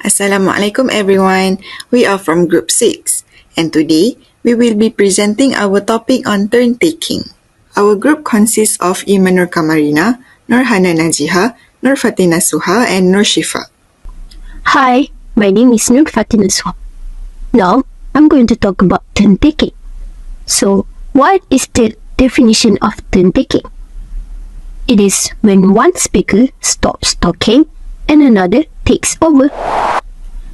Assalamualaikum everyone. We are from Group 6 and today we will be presenting our topic on turn-taking. Our group consists of Iman Nur Kamarina, Nurhana Najiha, Nur Fatina Suha and Nur Shifa. Hi, my name is Nur Fatina Suha. Now, I'm going to talk about turn-taking. So, what is the definition of turn-taking? It is when one speaker stops talking and another takes over.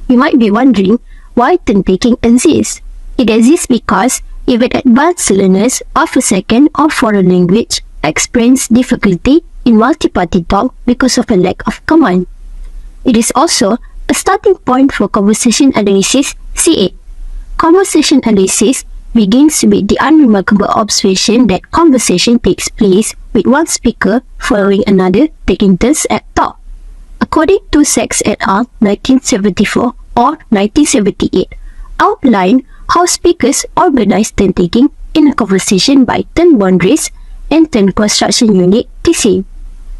You might be wondering why turn-taking exists. It exists because even advanced learners of a second or foreign language experience difficulty in multi-party talk because of a lack of command. It is also a starting point for conversation analysis CA. Conversation analysis begins with the unremarkable observation that conversation takes place with one speaker following another taking turns at talk. According to Sachs et al. 1974 or 1978, outline how speakers organize turn-taking in a conversation by turn boundaries and turn construction unit TC.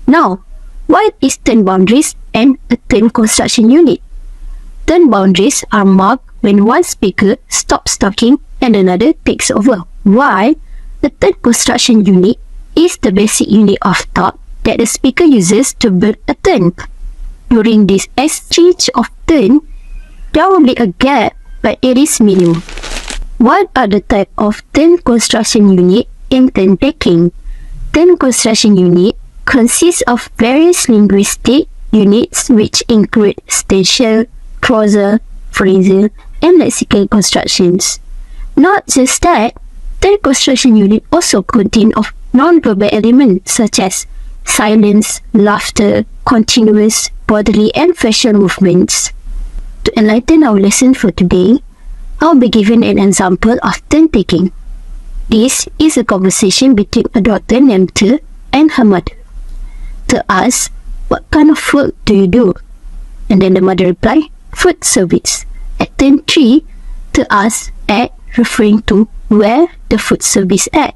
Now, what is turn boundaries and a turn construction unit? Turn boundaries are marked when one speaker stops talking and another takes over, while the turn construction unit is the basic unit of thought that the speaker uses to build a turn. During this exchange of turn, there will be a gap, but it is minimum. What are the type of turn construction unit in turn-taking? Turn construction unit consists of various linguistic units which include stantial, prosal, phrasal, and lexical constructions. Not just that, turn construction unit also contain of non-verbal elements such as silence, laughter, continuous, bodily and facial movements. To enlighten our lesson for today, I'll be giving an example of turn-taking. This is a conversation between a daughter named Te and her mother. Te asks, "What kind of work do you do?" And then the mother replied, "Food service." At turn 3, Te asks, "At," referring to where the food service at.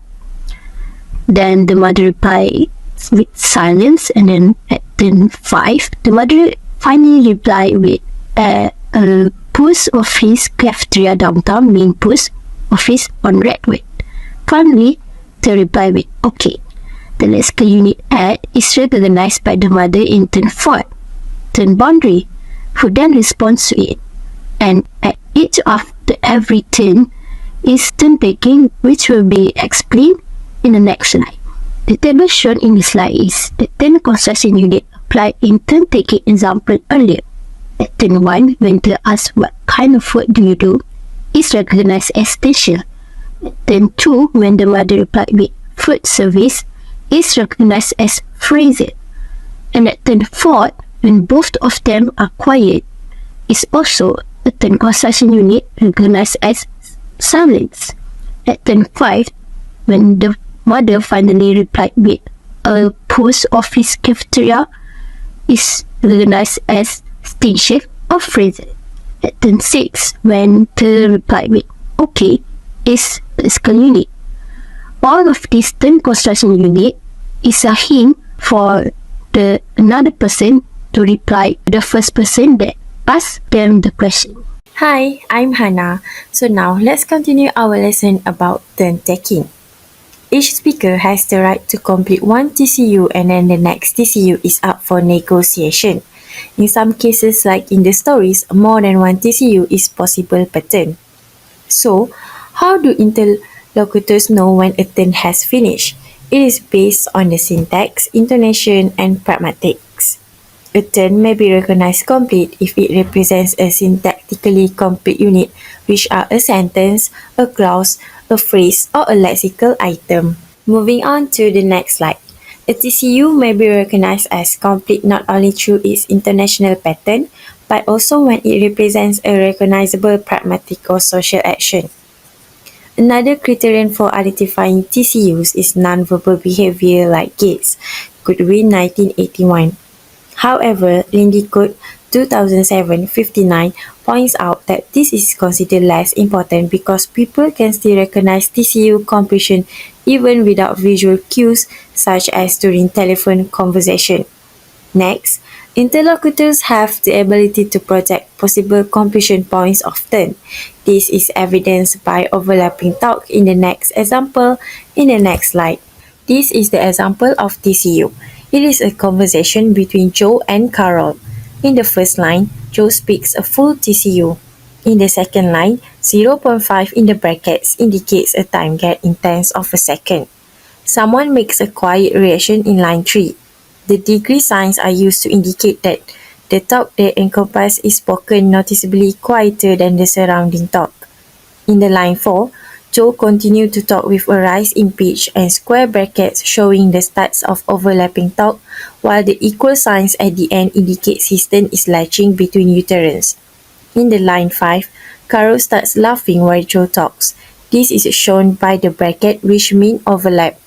Then the mother replied with silence, and then at turn 5, the mother finally replied with a post office cafeteria downtown, main post office on Redwood. Finally, the reply with okay. The lexical unit at is recognized by the mother in turn 4, turn boundary, who then responds to it. And at each after every turn is turn-taking, which will be explained in the next slide. The table shown in the slide is the turn construction unit applied in turn-taking example earlier. At turn 1, when Te asks what kind of work do you do, is recognized as stantial. At turn 2, when the mother replied with food service, is recognized as phrasal. And at turn 4, when both of them are quiet, is also a turn construction unit recognized as silence. At turn 5, when the mother finally replied with a post office cafeteria, is recognized as stantial or phrasal. At turn 6, when Te replied with okay, is lexical unit. All of these turn construction unit is a hint for the another person to reply to the first person that asked them the question. Hi, I'm Hannah. So now let's continue our lesson about turn-taking. Each speaker has the right to complete one TCU and then the next TCU is up for negotiation. In some cases, like in the stories, more than one TCU is possible per turn. So, how do interlocutors know when a turn has finished? It is based on the syntax, intonation, and pragmatics. A turn may be recognized complete if it represents a syntactically complete unit, which are a sentence, a clause, a phrase, or a lexical item. Moving on to the next slide. A TCU may be recognized as complete not only through its international pattern, but also when it represents a recognizable pragmatic or social action. Another criterion for identifying TCUs is nonverbal behavior like gaze, Goodwin 1981. However, Lindy Code 2007-59 points out that this is considered less important because people can still recognize TCU compression even without visual cues such as during telephone conversation. Next, Interlocutors have the ability to project possible completion points of turn. This is evidenced by overlapping talk in the next example in the next slide. This is the example of TCU. It is a conversation between Joe and Carol. In the first line, Joe speaks a full TCU. In the second line, zero point 0.5 in the brackets indicates a time gap in tenths of a second. Someone makes a quiet reaction in line 3. The degree signs are used to indicate that the talk they encompass is spoken noticeably quieter than the surrounding talk. In the line 4, Joe continued to talk with a rise in pitch and square brackets showing the starts of overlapping talk, while the equal signs at the end indicates his turn is latching between utterance. In the line 5, Carol starts laughing while Joe talks. This is shown by the bracket which mean overlap.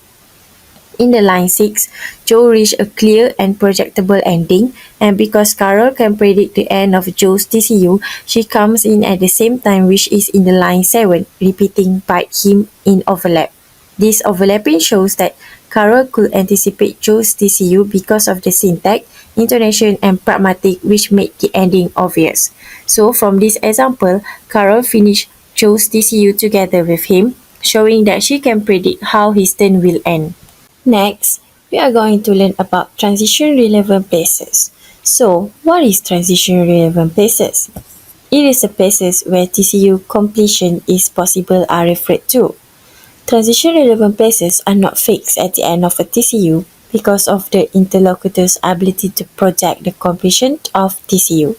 In the line 6, Joe reached a clear and projectable ending, and because Carol can predict the end of Joe's TCU, she comes in at the same time which is in the line 7, repeating bite him in overlap. This overlapping shows that Carol could anticipate Joe's TCU because of the syntax, intonation, and pragmatic which made the ending obvious. So from this example, Carol finished Joe's TCU together with him, showing that she can predict how his turn will end. Next, we are going to learn about transition-relevant places. So, what is transition-relevant places? It is the places where TCU completion is possible are referred to. Transition-relevant places are not fixed at the end of a TCU because of the interlocutor's ability to project the completion of TCU.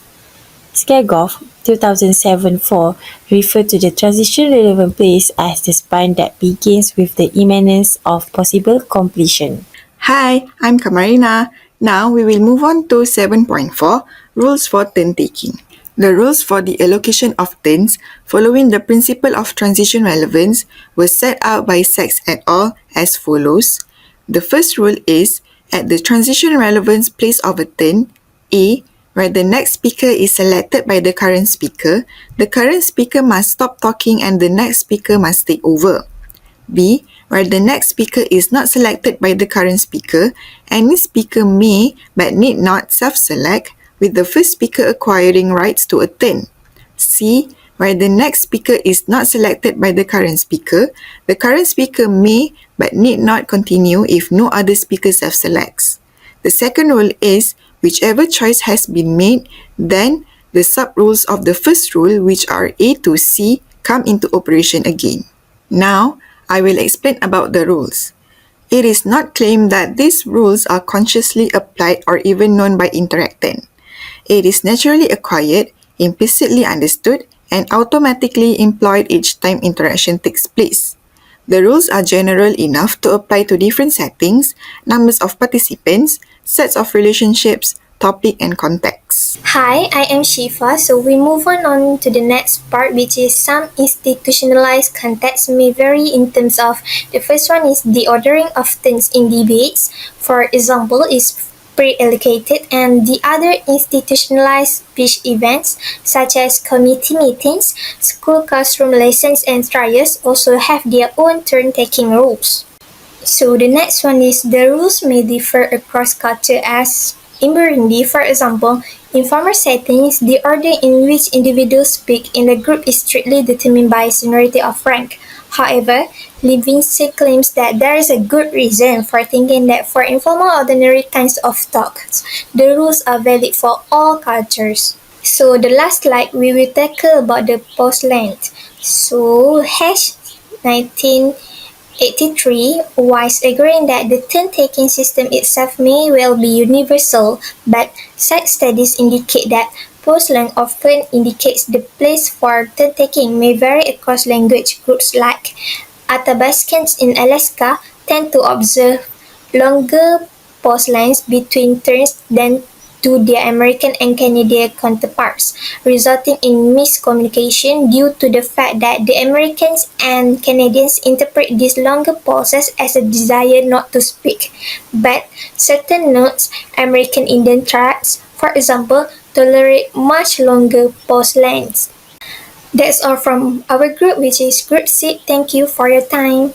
Skagov, 2007-4, referred to the transition-relevant place as the spine that begins with the imminence of possible completion. Hi, I'm Kamarina. Now we will move on to 7.4 Rules for Turn-Taking. The rules for the allocation of turns following the principle of transition relevance were set out by Sachs et al. As follows. The first rule is, at the transition relevance place of a turn, A, where the next speaker is selected by the current speaker must stop talking and the next speaker must take over. B, where the next speaker is not selected by the current speaker, any speaker may but need not self-select, with the first speaker acquiring rights to a turn. C, where the next speaker is not selected by the current speaker may but need not continue if no other speaker self-selects. The second rule is, whichever choice has been made, then the sub-rules of the first rule, which are A to C, come into operation again. Now, I will explain about the rules. It is not claimed that these rules are consciously applied or even known by interactant. It is naturally acquired, implicitly understood, and automatically employed each time interaction takes place. The rules are general enough to apply to different settings, numbers of participants, sets of relationships, topic, and context. Hi, I am Shifa. So we move on to the next part, which is some institutionalized contexts may vary in terms of the first one is the ordering of turns in debates. For example, is pre-allocated, and the other institutionalized speech events such as committee meetings, school classroom lessons, and trials also have their own turn-taking rules. So the next one is the rules may differ across culture as in Burundi, for example, in former settings, the order in which individuals speak in the group is strictly determined by seniority of rank. However, Livingston claims that there is a good reason for thinking that for informal ordinary kinds of talks, the rules are valid for all cultures. So the last slide we will tackle about the post length. So hash 1983 was agreeing that the turn-taking system itself may well be universal, but such studies indicate that post-length often indicates the place for turn-taking may vary across language groups like Athabascans in Alaska tend to observe longer pause lengths between turns than to their American and Canadian counterparts, resulting in miscommunication due to the fact that the Americans and Canadians interpret these longer pauses as a desire not to speak. But certain notes, American Indian tribes, for example, tolerate much longer pause lengths. That's all from our group, which is Group C. Thank you for your time.